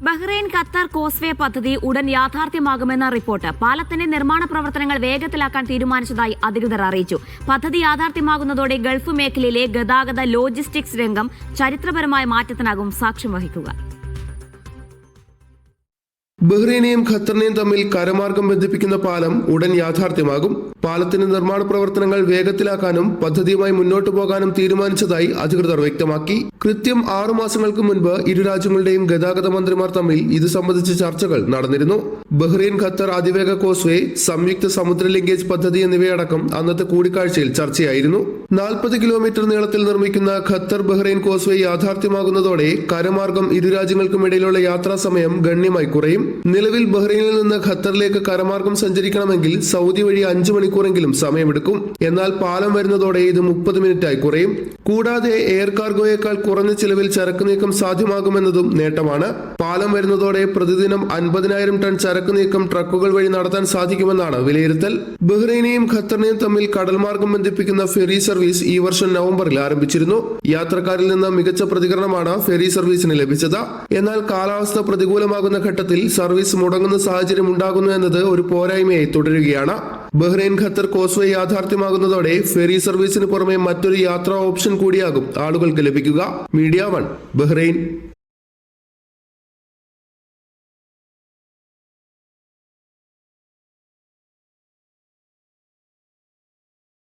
Bahrain Qatar causeway പദ്ധതി ഉടൻ യാഥാർത്ഥ്യമാകുമെന്ന report. പാലത്തിന്റെ നിർമ്മാണ പ്രവർത്തനങ്ങൾ വേഗത്തിലാക്കാൻ തീരുമാനിച്ചതായി അധികൃതർ അറിയിച്ചു. പദ്ധതി യാഥാർത്ഥ്യമാകുന്നതോടെ ഗൾഫ് മേഖലയിലെ ഗതാഗത ലോജിസ്റ്റിക്സ് രംഗം ചരിത്രപരമായ മാറ്റത്തിനാകും സാക്ഷ്യം വഹിക്കുക. ബഹ്റൈനെയും ഖത്തറിനെയും തമ്മിൽ കരമാർഗം ബന്ധിപ്പിക്കുന്ന പാലം ഉടൻ യാഥാർത്ഥ്യമാകും. പാലത്തിന്റെ നിർമ്മാണ പ്രവർത്തനങ്ങൾ വേഗത്തിലാക്കാനും പദ്ധതിയുമായി മുന്നോട്ടു പോകാനും തീരുമാനിച്ചതായി അധികൃതർ വ്യക്തമാക്കി. കൃത്യം 6 മാസങ്ങൾക്ക് മുൻപ് ഇരു രാജ്യങ്ങളുടെയും ഗതാഗത മന്ത്രിമാർ തമ്മിൽ ഇത് സംബന്ധിച്ച ചർച്ചകൾ നടന്നിരുന്നു. ബഹ്റൈൻ ഖത്തർ അതിവേഗ കോസ്വേ, സംയുക്ത സമുദ്ര ലിങ്കേജ് പദ്ധതി എന്നിവയടക്കം അന്നത്തെ കൂടിക്കാഴ്ചയിൽ ചർച്ചയായിരുന്നു. 40 കിലോമീറ്റർ നീളത്തിൽ നിർമ്മിക്കുന്ന ഖത്തർ ബഹ്റൈൻ കോസ്വേ യാഥാർത്ഥ്യമാകുന്നതോടെ കരമാർഗം ഇരു രാജ്യങ്ങൾക്കുമിടയിലുള്ള യാത്രാ സമയം ഗണ്യമായി കുറയും. നിലവിൽ ബഹ്റൈനിൽ നിന്ന് ഖത്തറിലേക്ക് കരമാർഗം സഞ്ചരിക്കണമെങ്കിൽ സൗദി വഴി 5 മണിക്കൂറെങ്കിലും സമയമെടുക്കും. എന്നാൽ പാലം വരുന്നതോടെ ഇത് 30 മിനിറ്റായി കുറയും. കൂടാതെ എയർ കാർഗോയേക്കാൾ കുറഞ്ഞ ചിലവിൽ ചരക്ക് നീക്കം സാധ്യമാകുമെന്നതും നേട്ടമാണ്. പാലം വരുന്നതോടെ പ്രതിദിനം 50,000 ടൺ ചരക്ക് നീക്കം ട്രക്കുകൾ വഴി നടത്താൻ സാധിക്കുമെന്നാണ് വിലയിരുത്തൽ. ബഹ്റൈനെയും ഖത്തറിനെയും തമ്മിൽ കടൽമാർഗം ബന്ധിപ്പിക്കുന്ന ഫെറി സർവീസ് ഈ വർഷം നവംബറിൽ ആരംഭിച്ചിരുന്നു. യാത്രക്കാരിൽ നിന്ന് മികച്ച പ്രതികരണമാണ് ഫെറി സർവീസിന് ലഭിച്ചത്. എന്നാൽ കാലാവസ്ഥ പ്രതികൂലമാകുന്ന ഘട്ടത്തിൽ സർവീസ് മുടങ്ങുന്ന സാഹചര്യം ഉണ്ടാകുന്നു എന്നത് ഒരു പോരായ്മയായി തുടരുകയാണ്. ബഹ്റൈൻ ഖത്തർ കോസ്വേ യാഥാർത്ഥ്യമാകുന്നതോടെ ഫെറി സർവീസിന് പുറമെ മറ്റൊരു യാത്രാ ഓപ്ഷൻ കൂടിയാകും ആളുകൾക്ക് ലഭിക്കുക. Media 1 Bahrain.